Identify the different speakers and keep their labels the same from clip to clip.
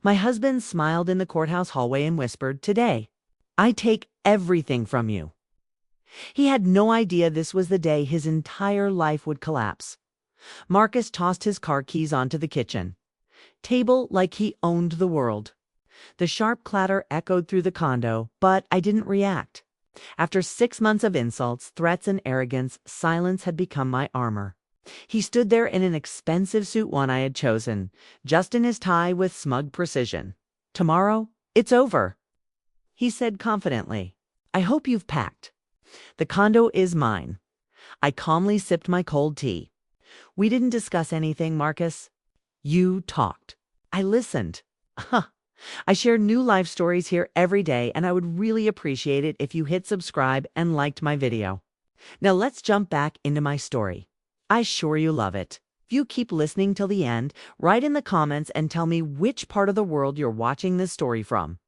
Speaker 1: My husband smiled in the courthouse hallway and whispered, "Today, I take everything from you." He had no idea this was the day his entire life would collapse. Marcus tossed his car keys onto the kitchen table like he owned the world. The sharp clatter echoed through the condo, but I didn't react. After 6 months of insults, threats, and arrogance, silence had become my armor. He stood there in an expensive suit one I had chosen, just in his tie with smug precision. "Tomorrow, it's over," he said confidently. "I hope you've packed. The condo is mine." I calmly sipped my cold tea. "We didn't discuss anything, Marcus." "You talked. I listened." Huh. I share new life stories here every day, and I would really appreciate it if you hit subscribe and liked my video. Now let's jump back into my story. I sure you love it. If you keep listening till the end, write in the comments and tell me which part of the world you're watching this story from.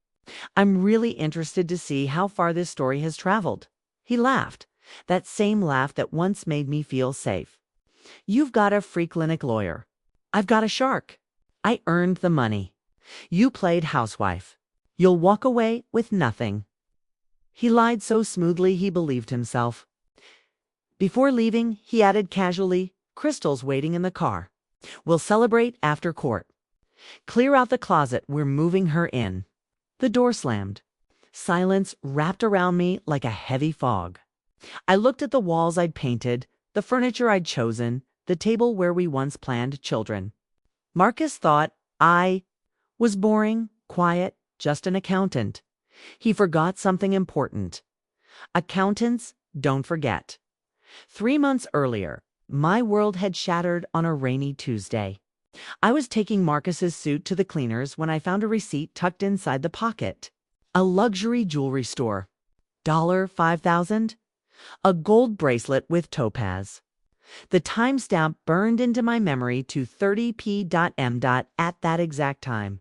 Speaker 1: I'm really interested to see how far this story has traveled. He laughed, that same laugh that once made me feel safe. "You've got a free clinic lawyer. I've got a shark. I earned the money. You played housewife. You'll walk away with nothing." He lied so smoothly he believed himself. Before leaving, he added casually, "Crystal's waiting in the car. We'll celebrate after court. Clear out the closet, we're moving her in." The door slammed. Silence wrapped around me like a heavy fog. I looked at the walls I'd painted, the furniture I'd chosen, the table where we once planned children. Marcus thought I was boring, quiet, just an accountant. He forgot something important. Accountants don't forget. 3 months earlier, my world had shattered on a rainy Tuesday. I was taking Marcus's suit to the cleaners when I found a receipt tucked inside the pocket. A luxury jewelry store. $5,000? A gold bracelet with topaz. The timestamp burned into my memory to 30p.m. at that exact time.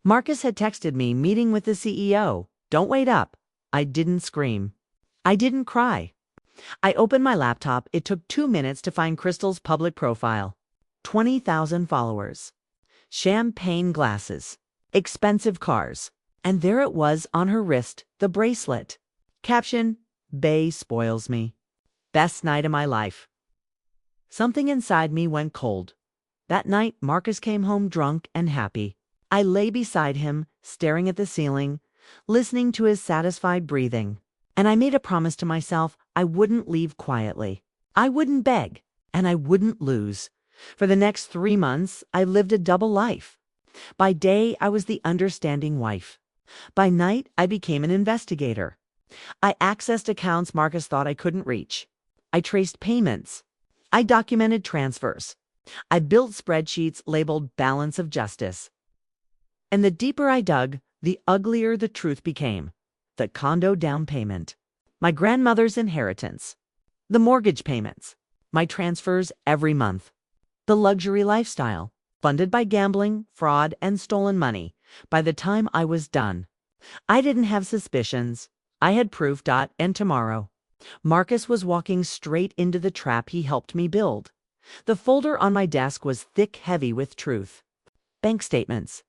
Speaker 1: Marcus had texted me, "Meeting with the CEO. Don't wait up." I didn't scream. I didn't cry. I opened my laptop. It took 2 minutes to find Crystal's public profile. 20,000 followers. Champagne glasses. Expensive cars. And there it was on her wrist, the bracelet. Caption, "Bae spoils me. Best night of my life." Something inside me went cold. That night, Marcus came home drunk and happy. I lay beside him, staring at the ceiling, listening to his satisfied breathing. And I made a promise to myself I wouldn't leave quietly. I wouldn't beg, and I wouldn't lose. For the next 3 months, I lived a double life. By day, I was the understanding wife. By night, I became an investigator. I accessed accounts Marcus thought I couldn't reach. I traced payments. I documented transfers. I built spreadsheets labeled balance of justice. And the deeper I dug, the uglier the truth became. The condo down payment. My grandmother's inheritance. The mortgage payments. My transfers every month. The luxury lifestyle, funded by gambling, fraud, and stolen money. By the time I was done, I didn't have suspicions. I had proof. And tomorrow, Marcus was walking straight into the trap he helped me build. The folder on my desk was thick, heavy with truth. Bank statements,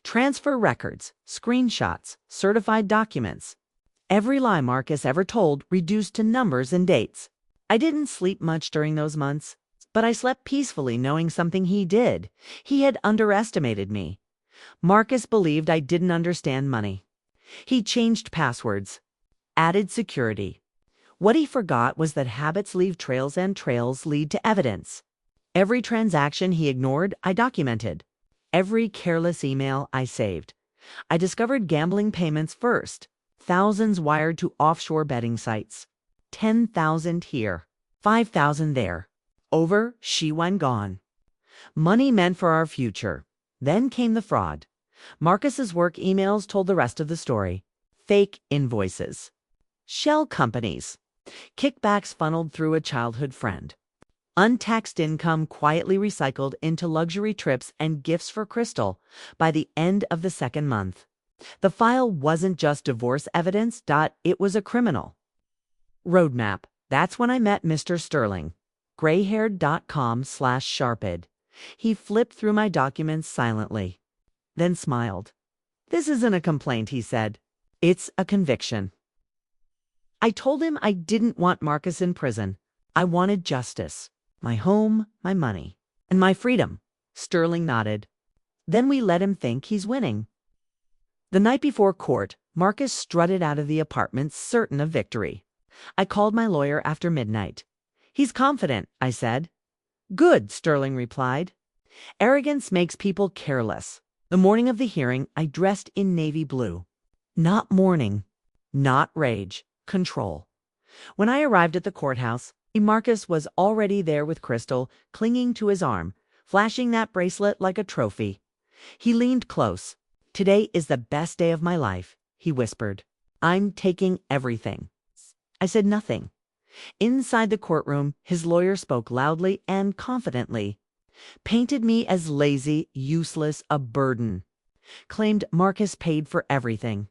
Speaker 1: transfer records, screenshots, certified documents. Every lie Marcus ever told reduced to numbers and dates. I didn't sleep much during those months, but I slept peacefully knowing something he did. He had underestimated me. Marcus believed I didn't understand money. He changed passwords, added security. What he forgot was that habits leave trails and trails lead to evidence. Every transaction he ignored, I documented. Every careless email I saved. I discovered gambling payments first. Thousands wired to offshore betting sites. 10,000 here, 5,000 there. Over, she went gone. Money meant for our future. Then came the fraud. Marcus's work emails told the rest of the story. Fake invoices. Shell companies. Kickbacks funneled through a childhood friend. Untaxed income quietly recycled into luxury trips and gifts for Crystal by the end of the 2nd month. The file wasn't just divorce evidence. It was a criminal roadmap. That's when I met Mr. Sterling. Grayhaired.com/Sharpid. He flipped through my documents silently. then smiled. "This isn't a complaint," he said. "It's a conviction." I told him I didn't want Marcus in prison. I wanted justice. My home, my money, and my freedom. Sterling nodded. Then we let him think he's winning. The night before court, Marcus strutted out of the apartment, certain of victory. I called my lawyer after midnight. "He's confident," I said. "Good," Sterling replied. "Arrogance makes people careless." The morning of the hearing, I dressed in navy blue. Not mourning, not rage, control. When I arrived at the courthouse, Marcus was already there with Crystal, clinging to his arm, flashing that bracelet like a trophy. He leaned close. "Today is the best day of my life," he whispered. "I'm taking everything." I said nothing. Inside the courtroom, his lawyer spoke loudly and confidently. Painted me as lazy, useless, a burden. Claimed Marcus paid for everything.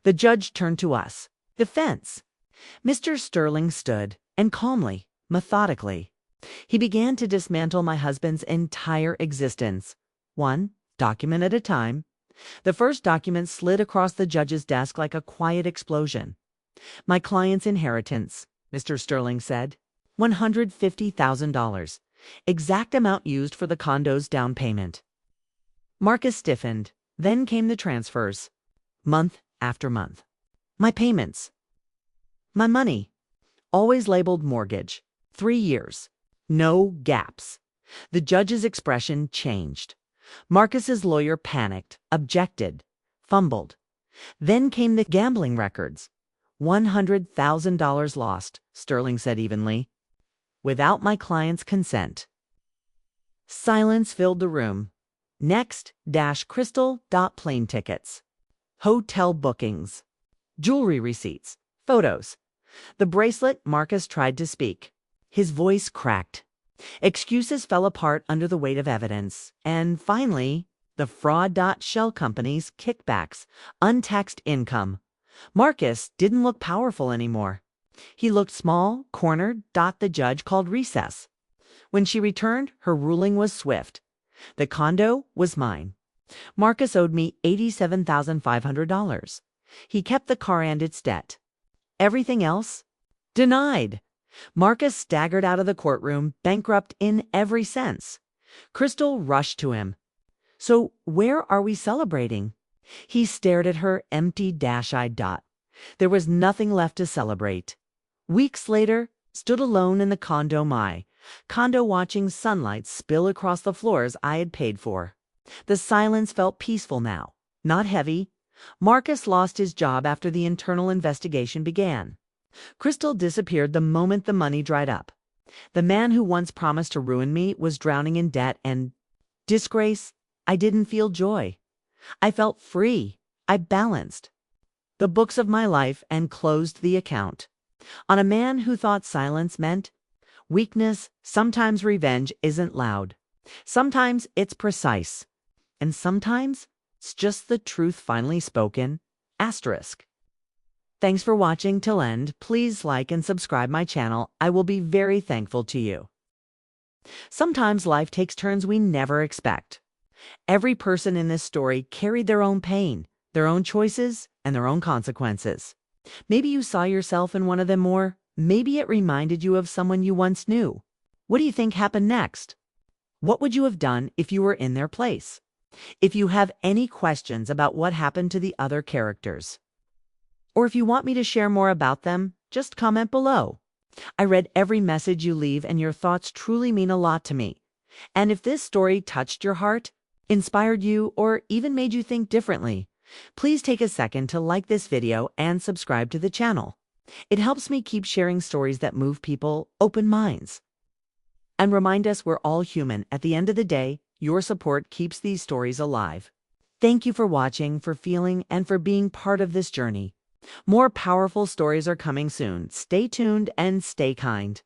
Speaker 1: The judge turned to us. Defense. Mr. Sterling stood, and calmly, methodically, he began to dismantle my husband's entire existence, one document at a time. The first document slid across the judge's desk like a quiet explosion. "My client's inheritance," Mr. Sterling said. $150,000. Exact amount used for the condo's down payment. Marcus stiffened. Then came the transfers. Month after month. My payments. My money. Always labeled mortgage. 3 years. No gaps. The judge's expression changed. Marcus's lawyer panicked, objected, fumbled. Then came the gambling records. $100,000 lost, Sterling said evenly. Without my client's consent. Silence filled the room. Next, Crystal. Plane tickets. Hotel bookings. Jewelry receipts. Photos. The bracelet. Marcus tried to speak. His voice cracked. Excuses fell apart under the weight of evidence. And finally, the fraud. Shell companies, kickbacks, untaxed income. Marcus didn't look powerful anymore. He looked small, cornered. The judge called recess. When she returned, her ruling was swift. The condo was mine. Marcus owed me $87,500. He kept the car and its debt. Everything else? Denied. Marcus staggered out of the courtroom, bankrupt in every sense. Crystal rushed to him. "So where are we celebrating?" He stared at her, empty, eyed. There was nothing left to celebrate. Weeks later, stood alone in the condo watching sunlight spill across the floors I had paid for. The silence felt peaceful now, not heavy. Marcus lost his job after the internal investigation began. Crystal disappeared the moment the money dried up. The man who once promised to ruin me was drowning in debt and disgrace. I didn't feel joy. I felt free. I balanced the books of my life and closed the account. On a man who thought silence meant weakness. Sometimes revenge isn't loud. Sometimes it's precise. And sometimes it's just the truth finally spoken. Asterisk. Thanks for watching till end. Please like and subscribe my channel. I will be very thankful to you. Sometimes life takes turns we never expect. Every person in this story carried their own pain, their own choices, and their own consequences. Maybe you saw yourself in one of them, or maybe it reminded you of someone you once knew. What do you think happened next? What would you have done if you were in their place? If you have any questions about what happened to the other characters, or if you want me to share more about them, just comment below. I read every message you leave, and your thoughts truly mean a lot to me. And if this story touched your heart, inspired you, or even made you think differently, please take a second to like this video and subscribe to the channel. It helps me keep sharing stories that move people, open minds, and remind us we're all human. At the end of the day, your support keeps these stories alive. Thank you for watching, for feeling, and for being part of this journey. More powerful stories are coming soon. Stay tuned and stay kind.